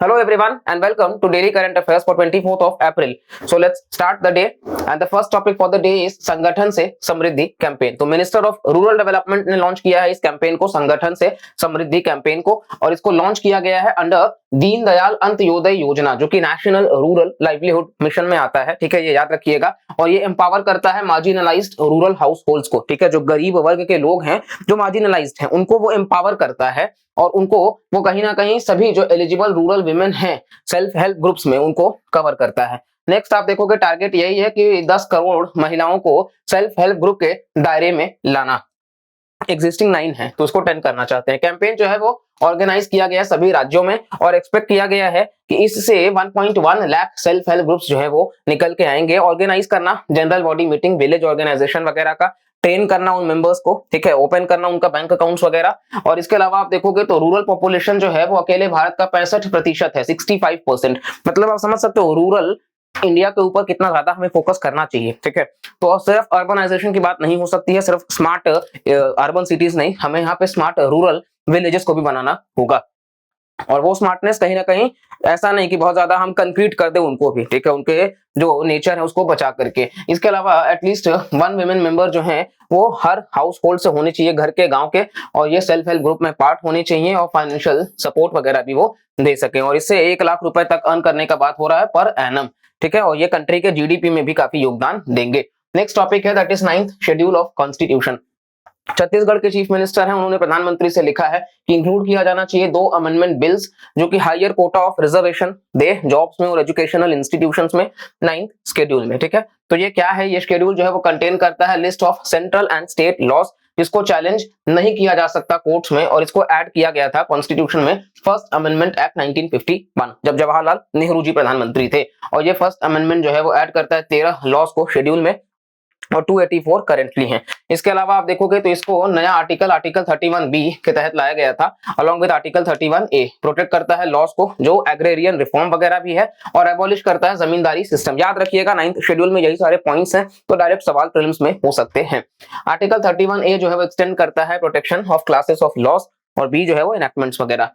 Hello everyone and welcome to Daily Current Affairs for 24th of April. So let's start the day and the first topic for the day is संगठन से समृद्धि campaign. तो minister of rural development ने launch किया है इस campaign को, संगठन से समृद्धि कैंपेन को, और इसको लॉन्च किया गया है अंडर दीनदयाल अंत्योदय योजना, जो कि नेशनल रूरल लाइवलीहुड मिशन में आता है। ठीक है, ये याद रखिएगा। और ये एम्पावर करता है मार्जिनलाइज्ड रूरल हाउस होल्ड्स को। ठीक है, जो गरीब वर्ग के लोग हैं, जो मार्जिनलाइज्ड हैं, उनको वो एम्पावर करता है और उनको वो कहीं ना कहीं सभी जो एलिजिबल रूरल विमेन हैं सेल्फ हेल्प ग्रुप्स में उनको कवर करता है। नेक्स्ट आप देखोगे टारगेट यही है कि 10 करोड़ महिलाओं को सेल्फ हेल्प ग्रुप के दायरे में लाना। एग्जिस्टिंग 9 है तो उसको 10 करना चाहते हैं। कैंपेन जो है वो ऑर्गेनाइज किया गया है सभी राज्यों में और एक्सपेक्ट किया गया है कि इससे 1.1 लाख सेल्फ हेल्प ग्रुप्स जो है वो निकल के आएंगे। ऑर्गेनाइज करना general body meeting, village organisation वगैरह का, ट्रेन करना उन मेंबर्स को, ठीक है, ओपन करना उनका बैंक अकाउंट्स वगैरह। और इसके अलावा आप देखोगे तो रूरल पॉपुलेशन जो है वो अकेले भारत का 65% है, 65%। मतलब आप समझ सकते हो रूरल इंडिया के ऊपर कितना ज्यादा हमें फोकस करना चाहिए। ठीक है, तो सिर्फ अर्बनाइजेशन की बात नहीं हो सकती है, सिर्फ स्मार्ट अर्बन सिटीज नहीं, हमें यहाँ पे स्मार्ट रूरल विलेजेस को भी बनाना होगा। और वो स्मार्टनेस कहीं ना कहीं ऐसा नहीं कि बहुत ज्यादा हम कंक्रीट कर दे उनको भी, ठीक है, उनके जो नेचर है उसको बचा करके। इसके अलावा एटलीस्ट 1 विमेन मेंबर जो है वो हर हाउस होल्ड से होने चाहिए, घर के, गांव के, और ये सेल्फ हेल्प ग्रुप में पार्ट होने चाहिए और फाइनेंशियल सपोर्ट वगैरह भी वो दे सके। और इससे 1 लाख रुपए तक अर्न करने का बात हो रहा है पर एनम। ठीक है, और ये कंट्री के जीडीपी में भी काफी योगदान देंगे। नेक्स्ट टॉपिक है that is 9th schedule of constitution. Chhattisgarh के चीफ मिनिस्टर हैं, उन्होंने प्रधानमंत्री से लिखा है कि इंक्लूड किया जाना चाहिए 2 अमेंडमेंट बिल्स जो कि higher quota of reservation the jobs में और एजुकेशनल इंस्टीट्यूशंस में 9th शेड्यूल में। ठीक है, तो ये क्या है, ये शेड्यूल जो है वो कंटेन करता है list of central and state laws जिसको चैलेंज नहीं किया जा सकता कोर्ट्स में, और इसको ऐड किया गया था कॉन्स्टिट्यूशन में फर्स्ट अमेंडमेंट एक्ट 1951 जब जवाहरलाल नेहरू जी प्रधानमंत्री थे। और ये फर्स्ट अमेंडमेंट जो है वो ऐड करता है 13 लॉज को शेड्यूल में और 284 करेंटली हैं। इसके अलावा आप देखोगे तो इसको नया आर्टिकल 31B के तहत लाया गया था along with article 31A। Protect करता है लॉज को जो एग्रेरियन रिफॉर्म वगैरह भी है और एबॉलिश करता है जमींदारी सिस्टम। याद रखिएगा 9th शेड्यूल में यही सारे पॉइंट्स हैं, तो डायरेक्ट सवाल प्रीलिम्स में हो सकते हैं। आर्टिकल 31A जो है वो एक्सटेंड करता है protection of classes of laws, और बी जो है वो इनैक्टमेंट्स वगैरह।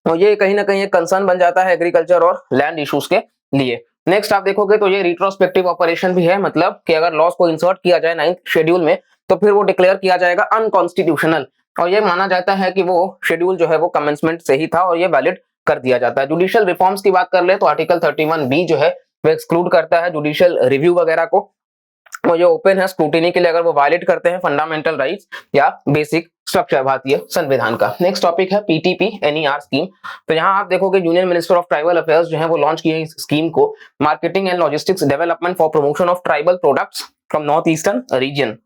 और ये कहीं ना कहीं एक कंसर्न बन जाता है एग्रीकल्चर और लैंड इश्यूज के लिए। नेक्स्ट आप देखोगे तो ये रिट्रोस्पेक्टिव ऑपरेशन भी है, मतलब कि अगर लॉज को इंसर्ट किया जाए 9th शेड्यूल में तो फिर वो डिक्लेयर किया जाएगा अनकॉन्स्टिट्यूशनल, और ये माना जाता है कि वो शेड्यूल जो है वो कमेंसमेंट से ही था और ये वैलिड कर दिया जाता है। जुडिशियल रिफॉर्म्स की बात कर ले तो आर्टिकल 31B जो है वो एक्सक्लूड करता है जुडिशियल रिव्यू वगैरह को, और ये ओपन है स्क्रूटिनी के लिए अगर वो वायलेट करते हैं फंडामेंटल राइट्स या बेसिक स्ट्रक्चर भारतीय संविधान का। नेक्स्ट टॉपिक है पीटीपी एनईआर स्कीम। तो यहाँ आप देखोगे union minister of tribal affairs जो है वो लॉन्च किए इस स्कीम को, marketing and logistics development for promotion of tribal products from north eastern region.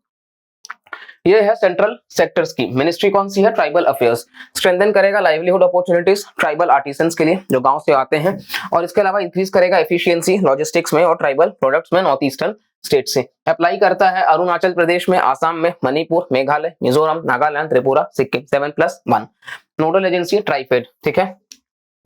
ये है सेंट्रल सेक्टर स्कीम। मिनिस्ट्री कौन सी है, ट्राइबल अफेयर्स। स्ट्रेंथन करेगा लाइवलीहुड अपॉर्चुनिटीज ट्राइबल आर्टिसंस के लिए जो गांव से आते हैं, और इसके अलावा इंक्रीज करेगा एफिशिएंसी लॉजिस्टिक्स में और ट्राइबल प्रोडक्ट्स में नॉर्थ ईस्टर्न स्टेट से। अप्लाई करता है अरुणाचल प्रदेश में, आसाम में, मणिपुर, मेघालय, मिजोरम, नागालैंड, त्रिपुरा, सिक्किम। 7+1 nodal agency TRIFED. ठीक है,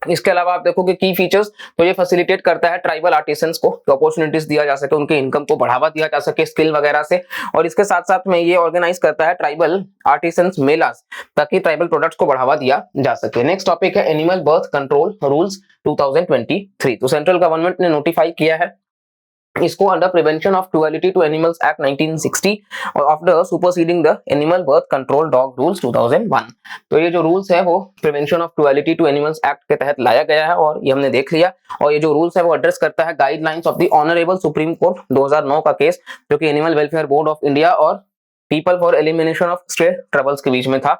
इसके अलावा आप देखोगे की फीचर्स, तो ये फैसिलिटेट करता है ट्राइबल आर्टिसंस को अपॉर्चुनिटीज दिया जा सके, उनके इनकम को बढ़ावा दिया जा सके स्किल वगैरह से। और इसके साथ साथ में ये ऑर्गेनाइज करता है ट्राइबल आर्टिसंस मेलास ताकि ट्राइबल प्रोडक्ट्स को बढ़ावा दिया जा सके। नेक्स्ट टॉपिक है एनिमल बर्थ कंट्रोल रूल्स 2023। तो सेंट्रल गवर्नमेंट ने नोटिफाई किया है इसको under prevention of cruelty to animals act 1960 और after superseding the animal birth control dog rules 2001। तो ये जो रूल्स है वो prevention of cruelty to animals act के तहत लाया गया है और ये हमने देख लिया। और ये जो रूल्स है वो एड्रेस करता है guidelines of the honourable Supreme Court 2009 का केस जो कि Animal Welfare Board of India और People for Elimination of Stray Troubles के बीच में था।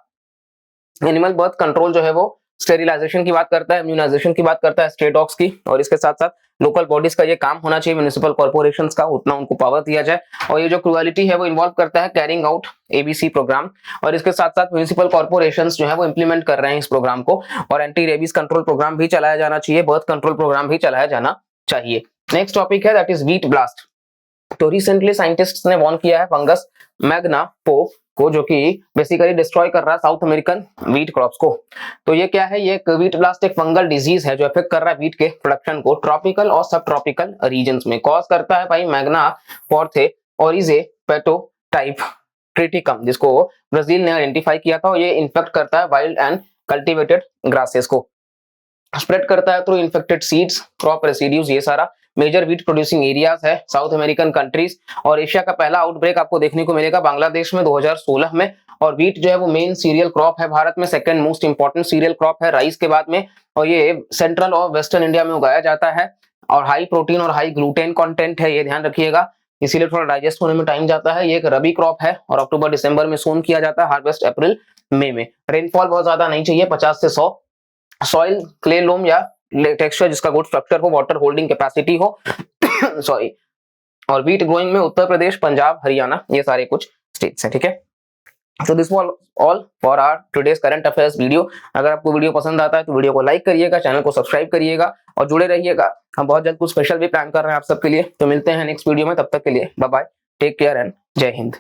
एनिमल बर्थ कंट्रोल जो है वो स्टेरिलाइजेशन की बात करता है, इम्यूनाइजेशन की बात करता है स्ट्रे डॉग्स की, और इसके साथ साथ लोकल बॉडीज का ये काम होना चाहिए, म्युनिसिपल कॉर्पोरेशंस का उतना उनको पावर दिया जाए। और ये जो क्रुएलिटी है वो इन्वॉल्व करता है कैरिंग आउट एबीसी प्रोग्राम, और इसके साथ साथ म्युनिसिपल कॉर्पोरेशंस जो है वो इंप्लीमेंट कर रहे हैं इस प्रोग्राम को, और एंटी रेबीज कंट्रोल प्रोग्राम भी चलाया जाना चाहिए, बर्थ कंट्रोल प्रोग्राम भी चलाया जाना चाहिए। नेक्स्ट टॉपिक है दैट इज व्हीट ब्लास्ट। तो रिसेंटली साइंटिस्ट्स ने वॉर्न किया है फंगस मैग्ना पोक को जो कि बेसिकली डिस्ट्रॉय कर रहा है साउथ अमेरिकन व्हीट क्रॉप्स को। तो ये क्या है, ये एक व्हीट ब्लास्ट एक फंगल डिजीज है जो इफेक्ट कर रहा है व्हीट के प्रोडक्शन को ट्रॉपिकल और सब ट्रॉपिकल रीजन्स में। कॉज करता है भाई मैग्ना पोर्थे ओरिजे पेटो टाइप ट्रिटिकम जिसको ब्राजील ने आइडेंटिफाई किया था, और ये इन्फेक्ट करता है वाइल्ड एंड कल्टिवेटेड ग्रासेस को। स्प्रेड करता है through infected seeds, crop residues, ये सारा। मेजर वीट प्रोड्यूसिंग एरियाज है साउथ अमेरिकन कंट्रीज, और एशिया का पहला आउटब्रेक आपको देखने को मिलेगा बांग्लादेश में 2016 में। और वीट जो है वो मेन सीरियल क्रॉप है भारत में, second most important cereal crop है राइस के बाद में, और ये सेंट्रल और वेस्टर्न इंडिया में उगाया जाता है, और हाई प्रोटीन और हाई ग्लूटेन कंटेंट है, ये ध्यान रखिएगा, इसीलिए थोड़ा डाइजेस्ट होने में टाइम जाता है। ये एक रबी क्रॉप है और अक्टूबर दिसंबर में सोन किया जाता है, हार्वेस्ट अप्रैल मई में। रेनफॉल बहुत ज्यादा नहीं चाहिए, 50 से 100। सॉइल क्ले लोम या टेक्सचर जिसका गुड स्ट्रक्चर हो, वाटर होल्डिंग कैपेसिटी हो सॉरी। और वीट ग्रोइंग में उत्तर प्रदेश, पंजाब, हरियाणा, ये सारे कुछ स्टेट्स हैं, ठीक है। So this was all for our today's current affairs video। अगर आपको वीडियो पसंद आता है तो वीडियो को लाइक करिएगा, चैनल को सब्सक्राइब करिएगा और जुड़े रहिएगा। हम बहुत जल्द कुछ स्पेशल भी प्लान कर रहे हैं आप सबके लिए, तो मिलते हैं नेक्स्ट वीडियो में। तब तक के लिए bye bye, take care and जय हिंद।